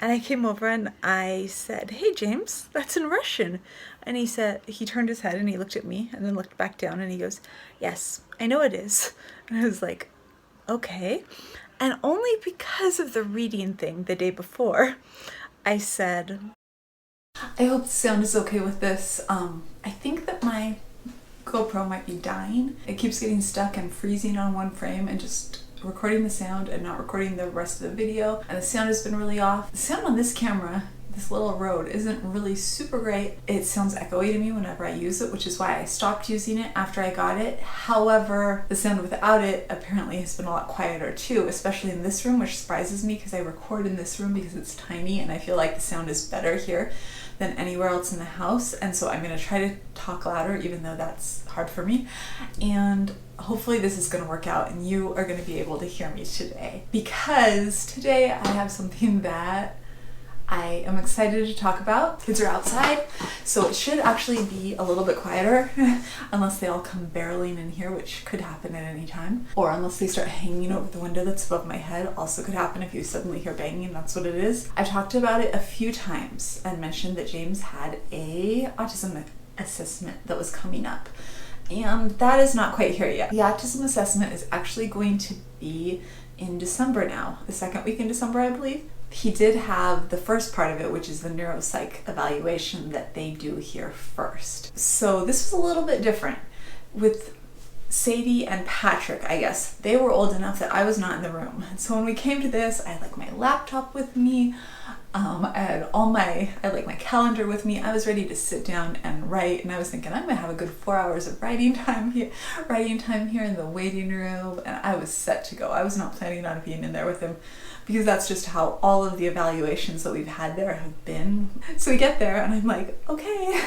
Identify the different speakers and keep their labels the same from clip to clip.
Speaker 1: And I came over and I said, "Hey, James, that's in Russian." And he turned his head and he looked at me and then looked back down and he goes, "Yes, I know it is." And I was like, okay. And only because of the reading thing the day before, I said, "I hope the sound is okay with this. I think that my GoPro might be dying. It keeps getting stuck and freezing on one frame and just recording the sound and not recording the rest of the video. And the sound has been really off. The sound on this camera, this little Rode, isn't really super great. It sounds echoey to me whenever I use it, which is why I stopped using it after I got it. However, the sound without it apparently has been a lot quieter too, especially in this room, which surprises me because I record in this room because it's tiny and I feel like the sound is better here than anywhere else in the house. And so I'm gonna try to talk louder, even though that's hard for me. And hopefully this is gonna work out and you are gonna be able to hear me today. Because today I have something that I am excited to talk about. Kids are outside, so it should actually be a little bit quieter unless they all come barreling in here, which could happen at any time. Or unless they start hanging over the window that's above my head, also could happen if you suddenly hear banging, that's what it is. I've talked about it a few times and mentioned that James had a autism assessment that was coming up. And that is not quite here yet. The autism assessment is actually going to be in December now, the second week in December, I believe. He did have the first part of it, which is the neuro-psych evaluation that they do here first. So this was a little bit different. With Sadie and Patrick, I guess, they were old enough that I was not in the room. And so when we came to this, I had like my laptop with me, I had my calendar with me. I was ready to sit down and write, and I was thinking I'm gonna have a good 4 hours of writing time here in the waiting room, and I was set to go. I was not planning on being in there with him because that's just how all of the evaluations that we've had there have been. So we get there and I'm like, okay,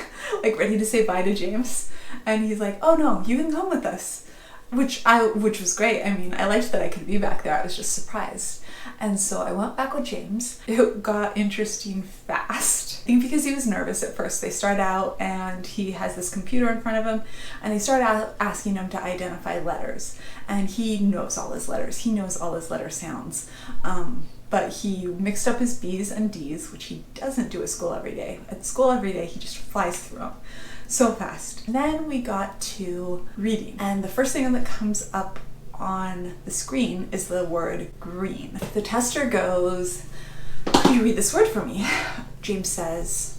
Speaker 1: like ready to say bye to James, and he's like, "Oh no, you can come with us," which was great. I mean, I liked that I could be back there. I was just surprised. And so I went back with James. It got interesting fast. I think because he was nervous at first. They start out and he has this computer in front of him and they start out asking him to identify letters. And he knows all his letters. He knows all his letter sounds. But he mixed up his B's and D's, which he doesn't do at school every day. At school every day, he just flies through them so fast. Then we got to reading. And the first thing that comes up on the screen is the word green. The tester goes, "Can you read this word for me?" James says,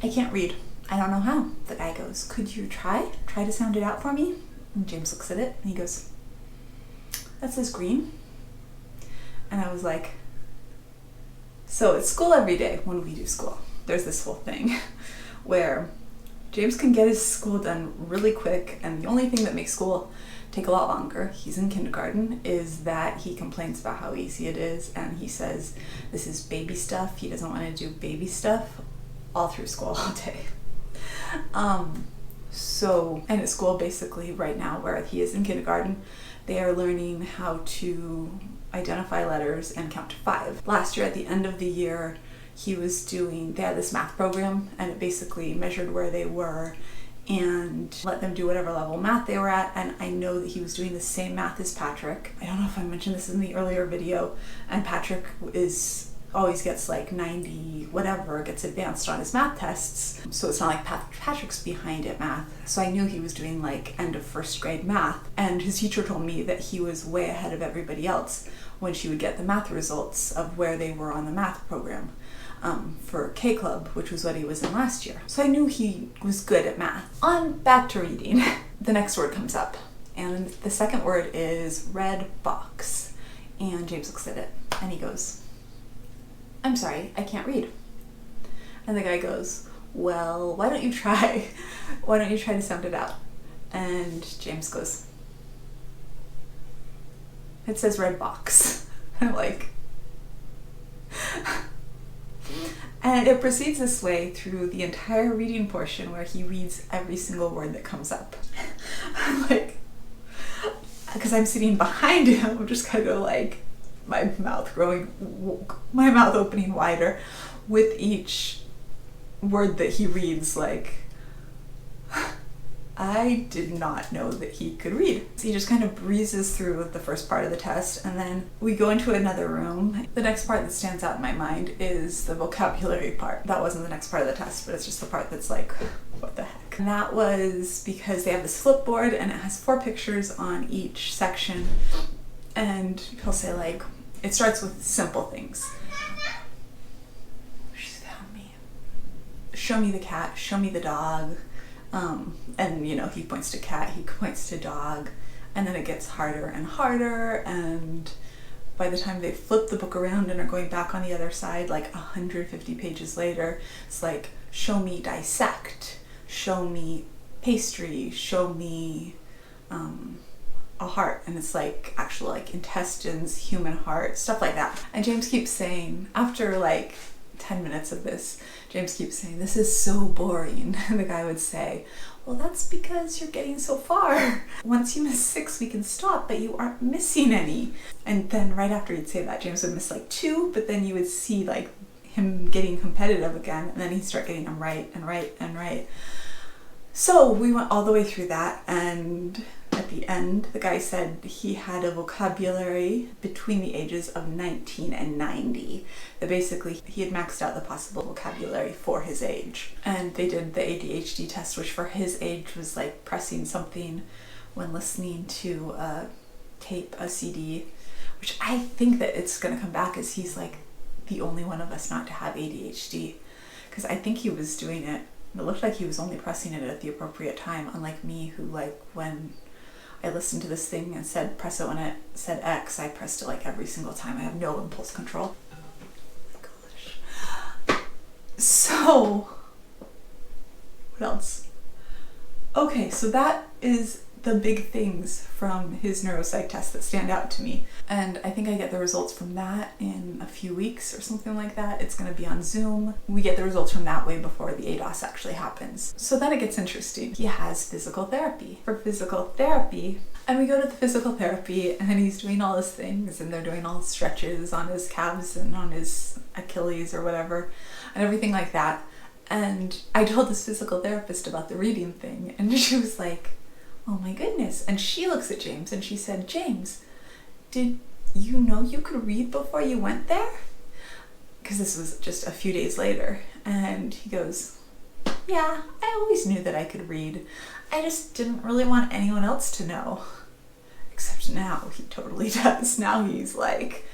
Speaker 1: "I can't read. I don't know how." The guy goes, "Could you try to sound it out for me?" And James looks at it and he goes, "That says green." And I was like, so at school every day when we do school, there's this whole thing where James can get his school done really quick, and the only thing that makes school take a lot longer, he's in kindergarten, is that he complains about how easy it is, and he says this is baby stuff. He doesn't want to do baby stuff all through school all day. And at school basically right now where he is in kindergarten, they are learning how to identify letters and count to 5. Last year at the end of the year, they had this math program and it basically measured where they were and let them do whatever level math they were at. And I know that he was doing the same math as Patrick. I don't know if I mentioned this in the earlier video, and Patrick always gets like 90 whatever, gets advanced on his math tests. So it's not like Patrick's behind at math. So I knew he was doing like end of first grade math. And his teacher told me that he was way ahead of everybody else when she would get the math results of where they were on the math program for K Club, which was what he was in last year. So I knew he was good at math. On back to reading. The next word comes up, and the second word is red box. And James looks at it and he goes, "I'm sorry, I can't read." And the guy goes, "Well, why don't you try to sound it out?" And James goes, "It says red box." I'm like, and it proceeds this way through the entire reading portion where he reads every single word that comes up. I'm like, because I'm sitting behind him, I'm just kind of like, my mouth opening wider with each word that he reads, like, I did not know that he could read. So he just kind of breezes through the first part of the test, and then we go into another room. The next part that stands out in my mind is the vocabulary part. That wasn't the next part of the test, but it's just the part that's like, what the heck? And that was because they have this flipboard and it has 4 pictures on each section, and he'll say like, it starts with simple things. She's found me. Show me the cat, show me the dog. And you know, he points to cat, he points to dog, and then it gets harder and harder, and by the time they flip the book around and are going back on the other side, like 150 pages later, it's like, show me dissect, show me pastry, show me a heart, and it's like actual like intestines, human heart, stuff like that. And James keeps saying, after like 10 minutes of this, James keeps saying, this is so boring. And the guy would say, well, that's because you're getting so far. Once you miss 6, we can stop, but you aren't missing any. And then right after he'd say that, James would miss like 2, but then you would see like him getting competitive again, and then he'd start getting them right and right and right. So we went all the way through that, and at the end, the guy said he had a vocabulary between the ages of 19 and 90. That basically he had maxed out the possible vocabulary for his age. And they did the ADHD test, which for his age was like pressing something when listening to a tape, a CD, which I think that it's going to come back as he's like the only one of us not to have ADHD. Because I think he was doing it, it looked like he was only pressing it at the appropriate time, unlike me, who like when I listened to this thing and said press it when it said X, I pressed it like every single time. I have no impulse control. Gosh. So, what else? Okay, so that is the big things from his neuro-psych test that stand out to me. And I think I get the results from that in a few weeks or something like that. It's gonna be on Zoom. We get the results from that way before the ADOS actually happens. So then it gets interesting. He has physical therapy. For physical therapy, and we go to the physical therapy and he's doing all his things, and they're doing all his stretches on his calves and on his Achilles or whatever, and everything like that. And I told this physical therapist about the reading thing, and she was like, oh my goodness. And she looks at James and she said, James, did you know you could read before you went there? Because this was just a few days later. And he goes, yeah, I always knew that I could read. I just didn't really want anyone else to know. Except now he totally does. Now he's like,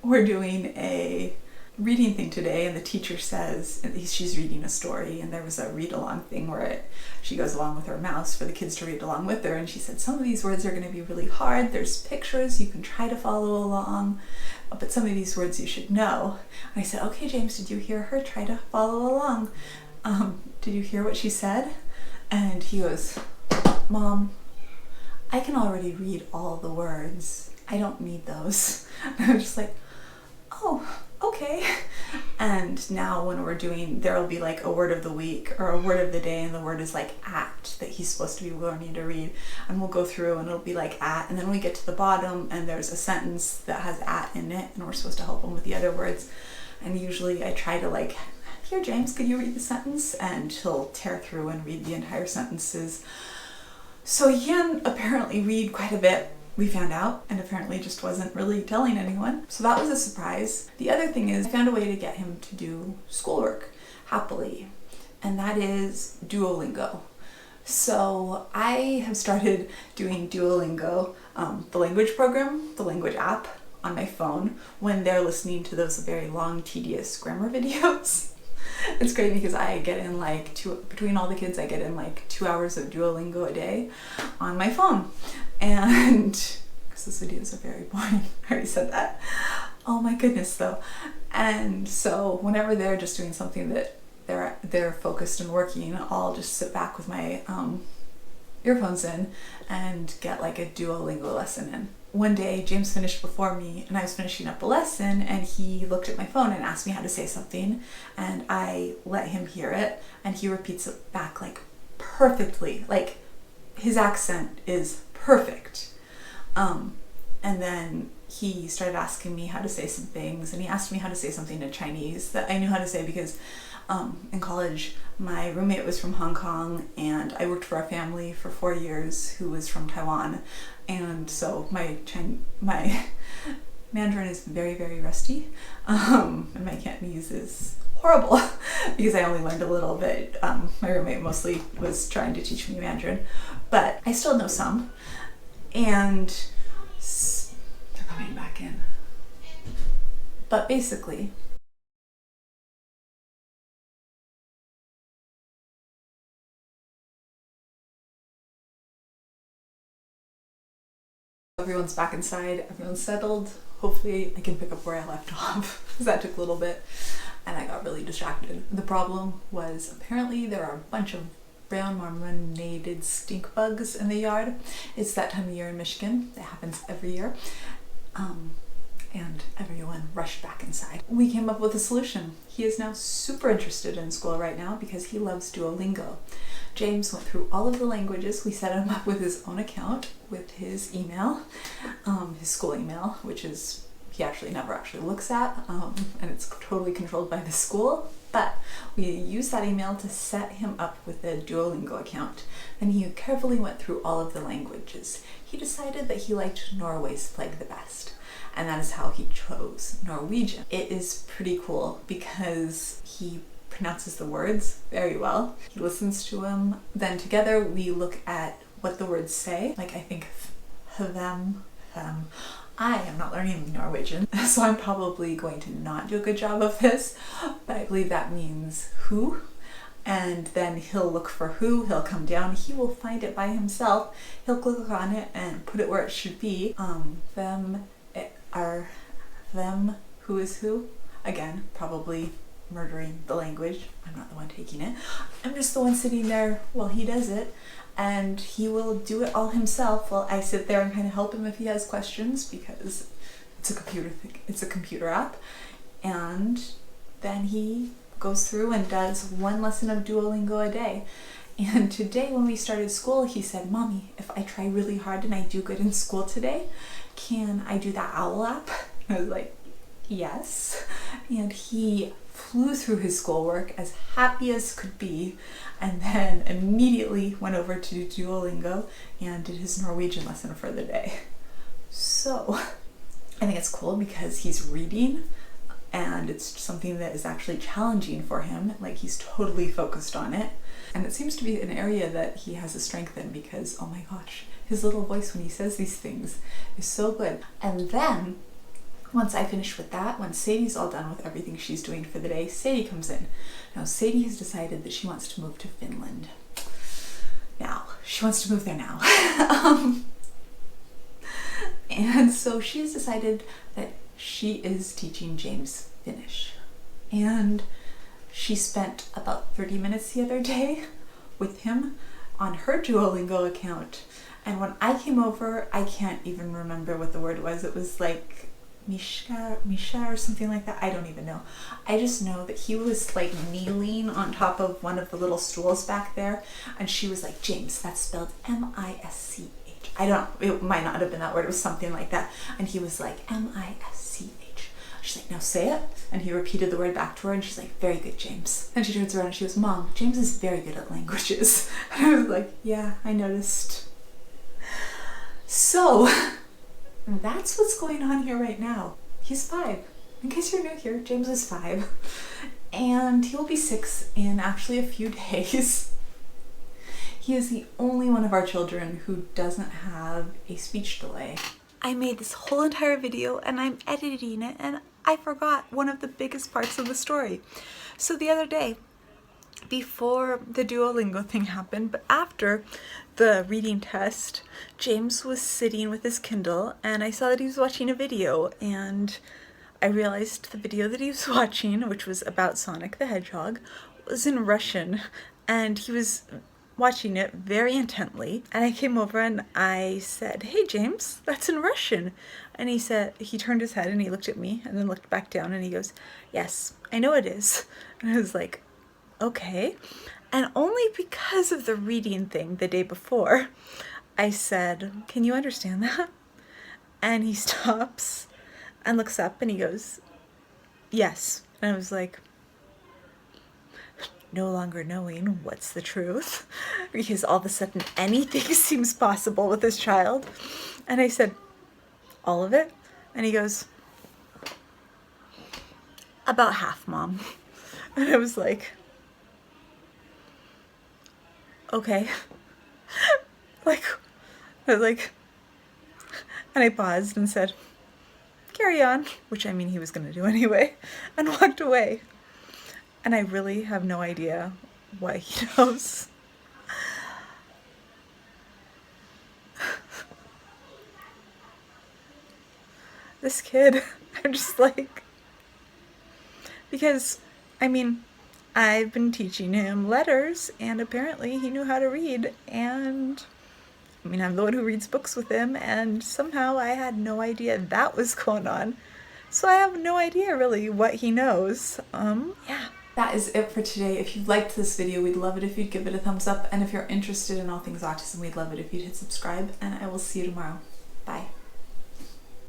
Speaker 1: we're doing a reading thing today, and the teacher says, she's reading a story, and there was a read-along thing where she goes along with her mouse for the kids to read along with her, and she said, some of these words are going to be really hard. There's pictures, you can try to follow along, but some of these words you should know. And I said, okay, James, did you hear her? Try to follow along. Did you hear what she said? And he goes, Mom, I can already read all the words. I don't need those. And I was just like, oh, okay. And now when we're doing, there'll be like a word of the week or a word of the day, and the word is like at, that he's supposed to be learning to read, and we'll go through and it'll be like at, and then we get to the bottom and there's a sentence that has at in it, and we're supposed to help him with the other words. And usually I try to like, here James, could you read the sentence? And he'll tear through and read the entire sentences. So he can apparently read quite a bit, we found out, and apparently just wasn't really telling anyone. So that was a surprise. The other thing is I found a way to get him to do schoolwork happily, and that is Duolingo. So I have started doing Duolingo, the language program, the language app on my phone, when they're listening to those very long, tedious grammar videos. It's great because I get in like between all the kids, I get in like 2 hours of Duolingo a day on my phone. And because those videos are very boring, I already said that. Oh my goodness though. And so whenever they're just doing something that they're focused and working, I'll just sit back with my earphones in and get like a Duolingo lesson in. One day James finished before me and I was finishing up a lesson, and he looked at my phone and asked me how to say something, and I let him hear it, and he repeats it back like perfectly. Like his accent is perfect. And then he started asking me how to say some things, and he asked me how to say something in Chinese that I knew how to say because in college. My roommate was from Hong Kong, and I worked for a family for 4 years who was from Taiwan, and so my Mandarin is very, very rusty, and my Cantonese is horrible because I only learned a little bit. My roommate mostly was trying to teach me Mandarin, but I still know some, and they're coming back in. But basically, everyone's back inside, everyone's settled. Hopefully I can pick up where I left off, because that took a little bit and I got really distracted. The problem was apparently there are a bunch of brown marmorated stink bugs in the yard. It's that time of year in Michigan. It happens every year. And everyone rushed back inside. We came up with a solution. He is now super interested in school right now because he loves Duolingo. James went through all of the languages. We set him up with his own account, with his email, his school email, which is he actually never actually looks at, and it's totally controlled by the school. But we used that email to set him up with a Duolingo account. And he carefully went through all of the languages. He decided that he liked Norway's flag the best. And that is how he chose Norwegian. It is pretty cool because he pronounces the words very well. He listens to them. Then together we look at what the words say. Like I think them. I am not learning Norwegian, so I'm probably going to not do a good job of this, but I believe that means who. And then he'll look for who, he'll come down, he will find it by himself. He'll click on it and put it where it should be. Them, are them, who is who. Again, probably murdering the language. I'm not the one taking it. I'm just the one sitting there while he does it, and he will do it all himself while I sit there and kind of help him if he has questions, because it's a computer thing. It's a computer app. And then he goes through and does one lesson of Duolingo a day. And today when we started school, he said, "Mommy, if I try really hard and I do good in school today, can I do that OWL app?" I was like, yes. And he flew through his schoolwork as happy as could be, and then immediately went over to Duolingo and did his Norwegian lesson for the day. So I think it's cool because he's reading, and it's something that is actually challenging for him. Like, he's totally focused on it. And it seems to be an area that he has a strength in because, oh my gosh, his little voice when he says these things is so good. And then once I finish with that, when Sadie's all done with everything she's doing for the day, Sadie comes in. Now, Sadie has decided that she wants to move to Finland. Now, she wants to move there now. And so she's decided that she is teaching James Finnish. And she spent about 30 minutes the other day with him on her Duolingo account. And when I came over, I can't even remember what the word was. It was like Misha or something like that. I don't even know. I just know that he was like kneeling on top of one of the little stools back there, and she was like, "James, that's spelled M-I-S-C-H." It might not have been that word. It was something like that. And he was like, M-I-S-C-H. She's like, "Now say it." And he repeated the word back to her, and she's like, "Very good, James." And she turns around and she goes, "Mom, James is very good at languages." And I was like, yeah, I noticed. So that's what's going on here right now. He's 5. In case you're new here, James is 5. And he will be 6 in actually a few days. He is the only one of our children who doesn't have a speech delay. I made this whole entire video and I'm editing it, and I forgot one of the biggest parts of the story. So the other day, before the Duolingo thing happened, but after the reading test, James was sitting with his Kindle and I saw that he was watching a video, and I realized the video that he was watching, which was about Sonic the Hedgehog, was in Russian, and he was watching it very intently. And I came over and I said, "Hey James, that's in Russian." And he turned his head and he looked at me and then looked back down and he goes, "Yes, I know it is." And I was like, okay. And only because of the reading thing the day before, I said, "Can you understand that?" And he stops and looks up and he goes, "Yes." And I was like, no longer knowing what's the truth, because all of a sudden anything seems possible with this child. And I said, all of it? And he goes, about half, Mom. And I was like, okay. I was like, and I paused and said, carry on, which I mean he was going to do anyway, and walked away. And I really have no idea what he knows. This kid, I'm just like, because, I mean, I've been teaching him letters, and apparently he knew how to read, and I mean, I'm the one who reads books with him, and somehow I had no idea that was going on. So I have no idea really what he knows. Yeah. That is it for today. If you liked this video, we'd love it if you'd give it a thumbs up, and if you're interested in all things autism, we'd love it if you'd hit subscribe, and I will see you tomorrow. Bye.